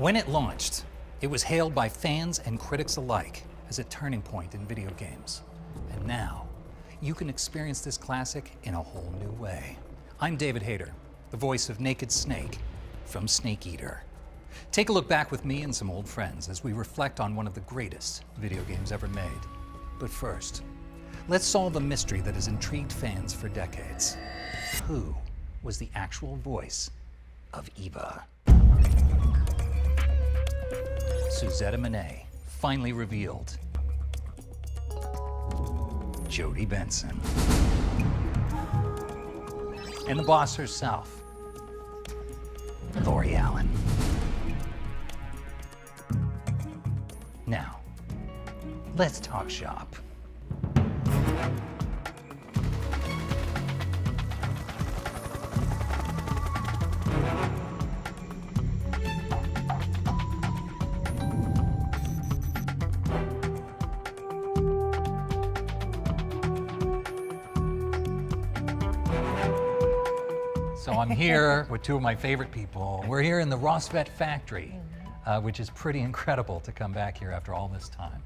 When it launched, it was hailed by fans and critics alike as a turning point in video games. And now, you can experience this classic in a whole new way. I'm David Hayter, the voice of Naked Snake from Snake Eater. Take a look back with me and some old friends as we reflect on one of the greatest video games ever made. But first, let's solve a mystery that has intrigued fans for decades. Who was the actual voice of Eva? Suzette Monet, finally revealed. Jodie Benson. And the boss herself, Lori Allen. Now, let's talk shop. So I'm here with two of my favorite people. We're here in the Rassvet Factory, which is pretty incredible to come back here after all this time.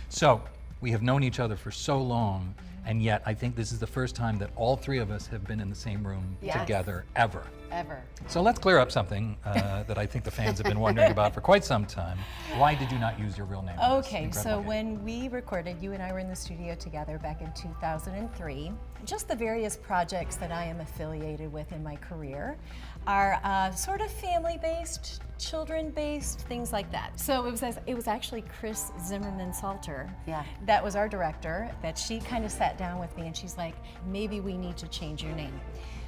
So we have known each other for so long, and yet I think this is the first time that all three of us have been in the same room together ever. Ever. So let's clear up something that I think the fans have been wondering about for quite some time. Why did you not use your real name? Okay, so when we recorded, you and I were in the studio together back in 2003. Just the various projects that I am affiliated with in my career are sort of family-based, children-based, things like that. So it was actually Chris Zimmerman Salter. Yeah. That was our director, that she kind of sat down with me and she's like, maybe we need to change your name.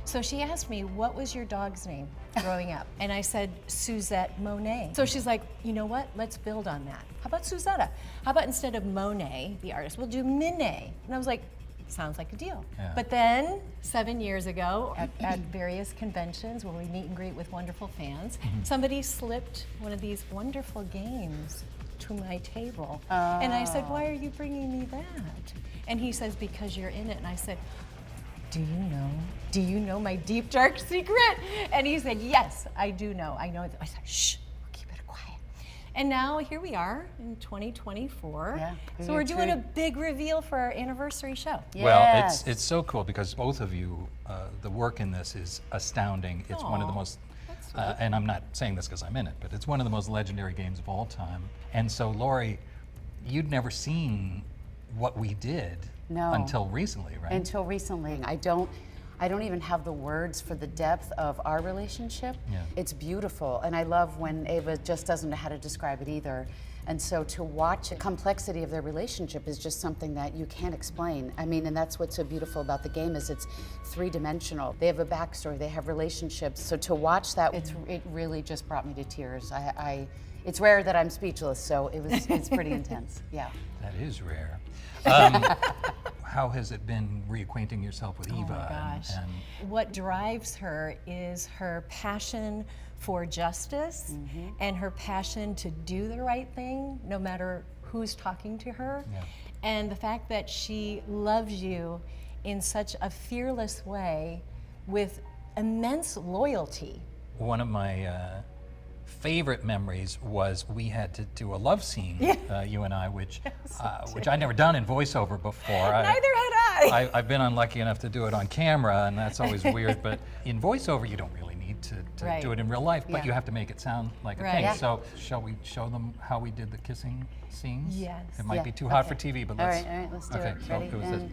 So she asked me, what was your dog's name growing up? And I said, Suzette Monet. So she's like, you know what? Let's build on that. How about Suzetta? How about instead of Monet, the artist, we'll do Minet? And I was like, sounds like a deal. Yeah. But then, 7 years ago, at various conventions where we meet and greet with wonderful fans, somebody slipped one of these wonderful games to my table. And I said, why are you bringing me that? And he says, because you're in it. And I said, do you know my deep, dark secret? And he said, yes, I do know. I know. I said, shh, we'll keep it quiet. And now here we are in 2024. Yeah, so we're doing a big reveal for our anniversary show. Yes. Well, it's so cool because both of you, the work in this is astounding. It's one of the most, and I'm not saying this because I'm in it, but it's one of the most legendary games of all time. And so, Lori, you'd never seen what we did until recently, right? Until recently. I don't even have the words for the depth of our relationship. Yeah. It's beautiful, and I love when Ava just doesn't know how to describe it either. And so to watch the complexity of their relationship is just something that you can't explain. I mean, and that's what's so beautiful about the game is it's three-dimensional. They have a backstory, they have relationships. So to watch that, it really just brought me to tears. It's rare that I'm speechless, so it's pretty intense. Yeah. That is rare. How has it been reacquainting yourself with Eva? Oh my gosh. And what drives her is her passion for justice and her passion to do the right thing, no matter who's talking to her. Yeah. And the fact that she loves you in such a fearless way with immense loyalty. one of my favorite memories was we had to do a love scene, you and I, which I'd never done in voiceover before. Neither had I. I've been unlucky enough to do it on camera, and that's always weird. But in voiceover, you don't really need to do it in real life, but you have to make it sound like a thing. Yeah. So shall we show them how we did the kissing scenes? Yes. It might be too hot for TV, but let's. All right, let's do okay, it. so Ready? it was this.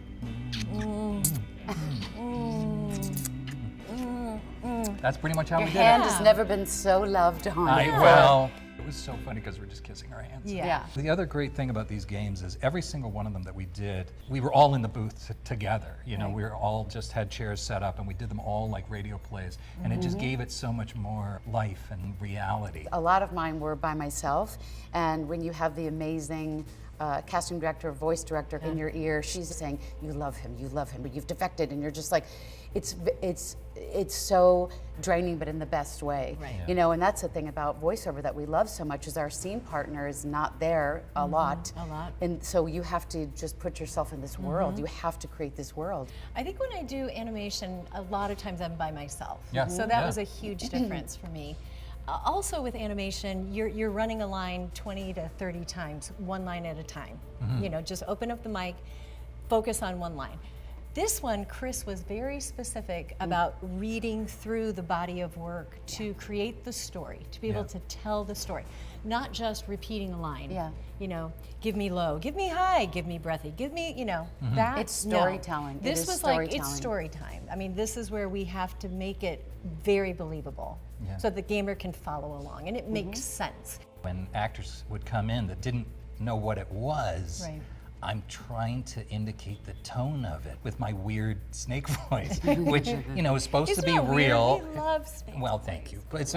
That's pretty much how we did Your hand it. has never been so loved on. Well, it was so funny because we're just kissing our hands. Yeah. The other great thing about these games is every single one of them that we did, we were all in the booth together. You know, we were all just had chairs set up and we did them all like radio plays. And it just gave it so much more life and reality. A lot of mine were by myself, and when you have the amazing casting director, voice director in your ear, she's saying, you love him, but you've defected, and you're just like, it's so draining, but in the best way. Right. You know, and that's the thing about voiceover that we love so much is our scene partner is not there a lot. And so you have to just put yourself in this world. You have to create this world. I think when I do animation, a lot of times I'm by myself. Yeah. So that was a huge difference for me. also with animation, you're running a line 20 to 30 times, one line at a time. You know, just open up the mic, focus on one line. This one, Chris was very specific about reading through the body of work to create the story, to be able to tell the story, not just repeating a line. Yeah. You know, give me low, give me high, give me breathy, give me, you know, that. It's storytelling. No. This It is was like, it's storytelling. story time. I mean, this is where we have to make it very believable so the gamer can follow along and it makes sense. When actors would come in that didn't know what it was, Right. I'm trying to indicate the tone of it with my weird snake voice, which, you know, is supposed It's to be not weird. real. We love snakes. Well, thank you. But it's,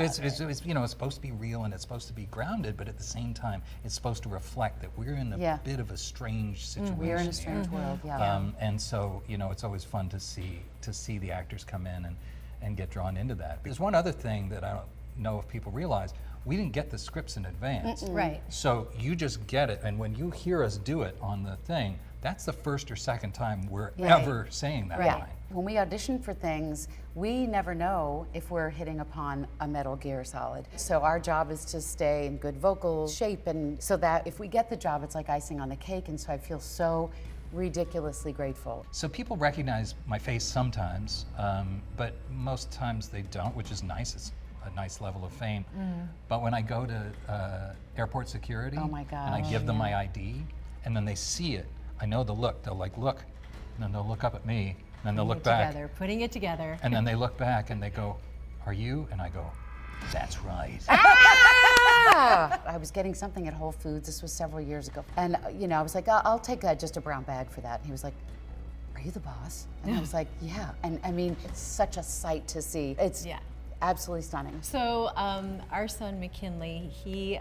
you know, it's supposed to be real and it's supposed to be grounded, but at the same time, it's supposed to reflect that we're in a bit of a strange situation. We're in a here. strange world, yeah. And so, you know, it's always fun to see the actors come in and get drawn into that. There's one other thing that I don't know if people realize. We didn't get the scripts in advance. Right. So you just get it, and when you hear us do it on the thing, that's the first or second time we're ever saying that line. When we audition for things, we never know if we're hitting upon a Metal Gear Solid. So our job is to stay in good vocal shape, and so that if we get the job, it's like icing on the cake, and so I feel so ridiculously grateful. So people recognize my face sometimes, but most times they don't, which is nice. It's a nice level of fame. But when I go to airport security Oh my and I give them my ID, and then they see it, I know the look. They'll like look, and then they'll look up at me, and then they'll look back, Putting it together. and then they look back and they go, "Are you?" And I go, "That's right." I was getting something at Whole Foods. This was several years ago, and you know, I was like, I'll take just a brown bag for that. And he was like, "Are you the boss?" And I was like, "Yeah." And I mean, it's such a sight to see. It's absolutely stunning. So our son McKinley, he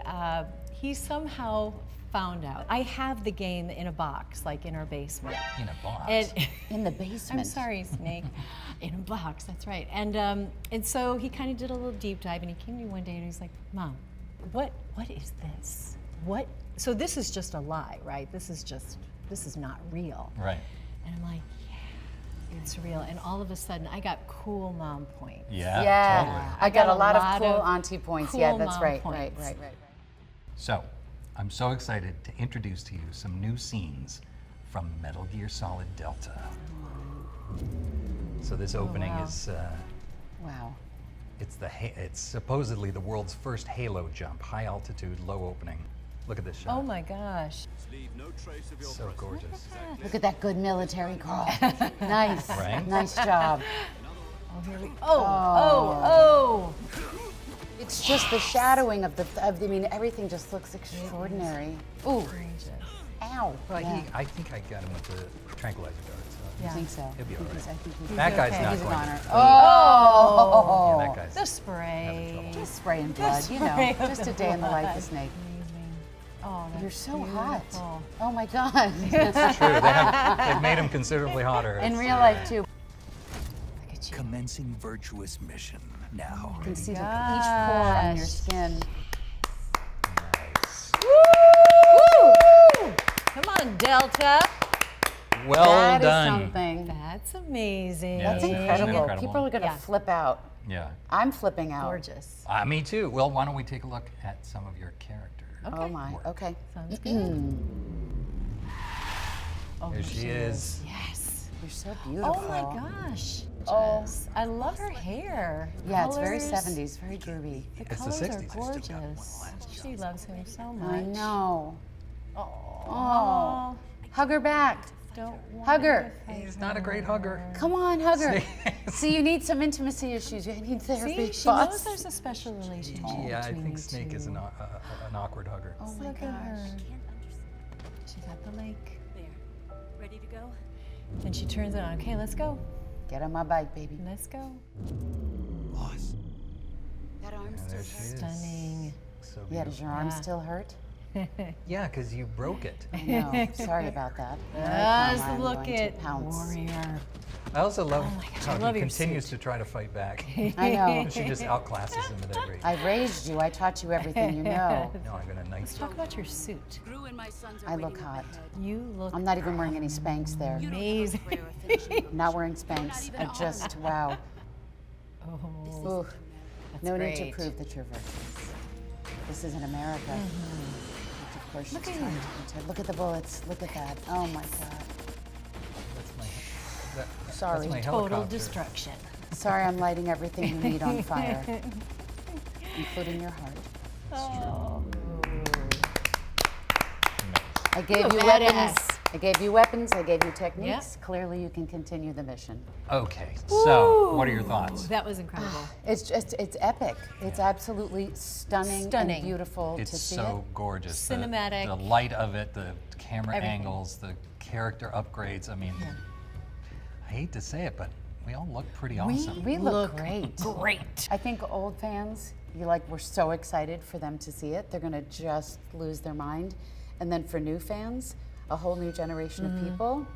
somehow found out. I have the game in a box, like in our basement. In a box. And In the basement. I'm sorry, Snake. In a box, that's right. And so he kind of did a little deep dive, and he came to me one day and he's like, "Mom, what is this? What?" So this is just a lie, right? This is not real. Right. And I'm like, yeah, it's real. And all of a sudden, I got cool mom points. Yeah. Yeah, Totally. I got a lot of cool auntie points. cool Yeah, that's mom right, points. right. So, I'm so excited to introduce to you some new scenes from Metal Gear Solid Delta. So this opening wow. is, Wow. it's supposedly the world's first Halo jump, high altitude, low opening. Look at this shot. Oh my gosh. So gorgeous. Look at that good military crawl. Nice, Right? nice job. Oh, here we Oh. It's just the shadowing of I mean, everything just looks extraordinary. Ooh, ow. Well, Yeah. I think I got him with the tranquilizer dart. So I think so. He'll be all right. I think he's that guy's okay. not He's an going honor. to. Oh! Yeah, that guy's. The spray. Just spraying blood, you know. spray of Just a the day in the life blood. of Snake. Amazing. Oh, that's You're so hot. beautiful. Oh my God. It's true. They've made him considerably hotter. In It's- real life too. Commencing virtuous mission now. You can see each pore on your Gosh. skin. Nice. Woo! Come on, Delta. Well That is done. something. That's amazing. Yeah, That's Isn't it incredible. incredible? People are going to Yeah. flip out. Yeah. I'm flipping out. Gorgeous. Me too. Well, why don't we take a look at some of your character? Oh my. work. Okay. Sounds good. Oh, There she is. Yes. You're so beautiful. Oh my gosh. Oh. Jess. I love her hair. Yeah, it's very Colors. 70s, very groovy. The It's the colors 60s. are I still got gorgeous. She loves him so much. I know. Oh. Oh. Hug her back. Don't want Hug her. to fight He's not a great hugger. Come on, hug her. Snake. See, you need some intimacy issues. You need therapy. See, she boss. knows there's a special relationship. Yeah, I between think the Snake is two. an awkward hugger. Oh my Look at her. gosh. She's at the lake. There. Ready to go? And she turns it on. Okay, let's go. Get on my bike, baby. Let's go. Boss. That arm's And there she is. Stunning. So Yeah, does beautiful. your arm Yeah. still hurt? Yeah, because you broke it. No, sorry about that. Just I'm look going to at pounce. Warrior. I also love Oh my gosh, how I love he your continues suit. to try to fight back. I know. She just outclasses him at every. I raised you. I taught you everything you know. No, I'm gonna knife you. Talk about your suit. Gru and my sons are I waiting look up hot. ahead. You look I'm not even wearing any Spanx there. amazing. I'm not wearing Spanx. I just, wow. Oh, Ooh. the no need to great. prove that you're virtuous. This is in America. Which of course Look she's at trying you. to pretend. Look at the bullets. Look at that. Oh my God. That's my, Sorry. That's my Total helicopter. destruction. Sorry, I'm lighting everything you need on fire, including your heart. Oh. I gave You're you a weapons. badass. I gave you weapons. I gave you techniques. Clearly, you can continue the mission. Okay, so what are your thoughts? That was incredible. It's epic. It's absolutely stunning, Stunning. and beautiful It's to see so gorgeous. The- Cinematic. The light of it, the camera Everything. angles, the character upgrades. I mean, I hate to say it, but we all look pretty awesome. We look great. Great. I think old fans, we're so excited for them to see it. They're gonna just lose their mind. And then for new fans, a whole new generation of people,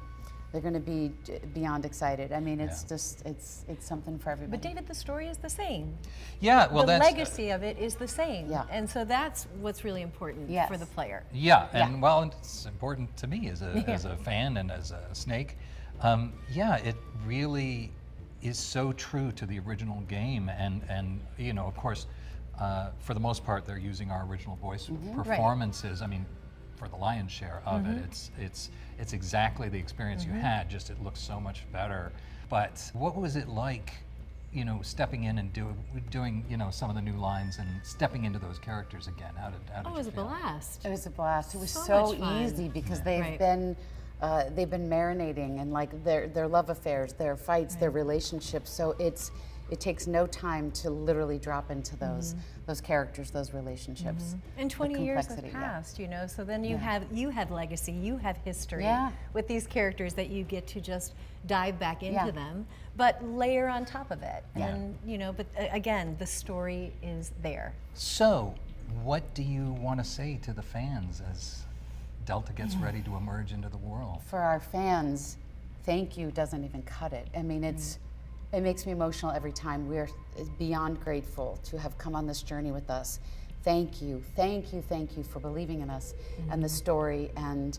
they're gonna be beyond excited. I mean, it's just, it's something for everybody. But David, the story is the same. Yeah, well, the that's legacy of it is the same. Yeah. And so that's what's really important Yes. for the player. Yeah, and Yeah. well, it's important to me as a fan and as a snake. Yeah, it really is so true to the original game, and you know, of course, for the most part, they're using our original voice performances. I mean, for the lion's share of it, it's exactly the experience you had. Just it looks so much better. But what was it like? You know, stepping in and doing you know some of the new lines and stepping into those characters again. How did Oh, it you was a feel? blast. It was a blast. It was So so much fun. easy because Right. they've been marinating in like their love affairs, their fights, their relationships. So it takes no time to literally drop into those characters, those relationships. And The 20 years have complexity, yeah. passed, you know, so then you have legacy, you have history Yeah. with these characters that you get to just dive back into Yeah. them, but layer on top of it. Yeah. And, you know, but again, the story is there. So, what do you want to say to the fans as Delta gets ready to emerge into the world? For our fans, thank you doesn't even cut it. I mean, it makes me emotional every time. We're beyond grateful to have come on this journey with us. Thank you, thank you, thank you for believing in us and the story, and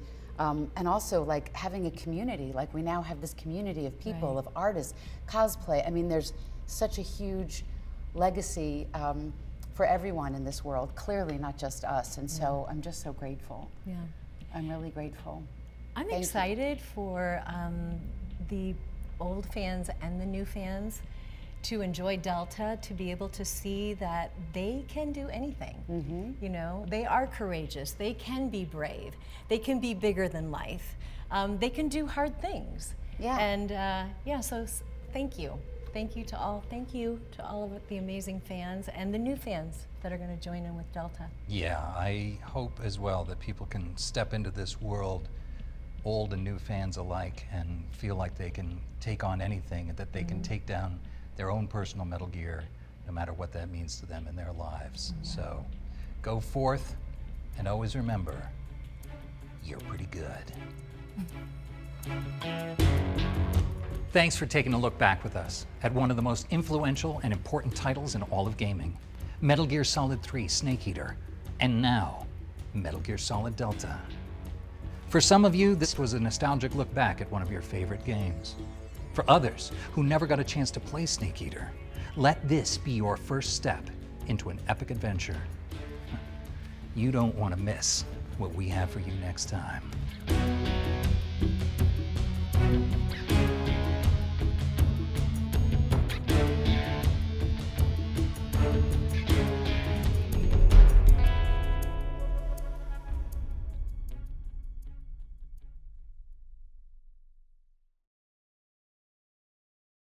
also like having a community. Like we now have this community of people, Right. of artists, cosplay. I mean, there's such a huge legacy for everyone in this world. Clearly, not just us. And so I'm just so grateful. Yeah. I'm really grateful. I'm Thank you. excited for the old fans and the new fans to enjoy Delta, to be able to see that they can do anything. You know, they are courageous, they can be brave, they can be bigger than life, they can do hard things. Yeah. And yeah, so thank you. Thank you to all of the amazing fans and the new fans that are going to join in with Delta. Yeah, I hope as well that people can step into this world, old and new fans alike, and feel like they can take on anything, and that they can take down their own personal Metal Gear, no matter what that means to them in their lives. So, go forth, and always remember, you're pretty good. Thanks for taking a look back with us at one of the most influential and important titles in all of gaming, Metal Gear Solid 3 Snake Eater, and now, Metal Gear Solid Delta. For some of you, this was a nostalgic look back at one of your favorite games. For others who never got a chance to play Snake Eater, let this be your first step into an epic adventure. You don't want to miss what we have for you next time.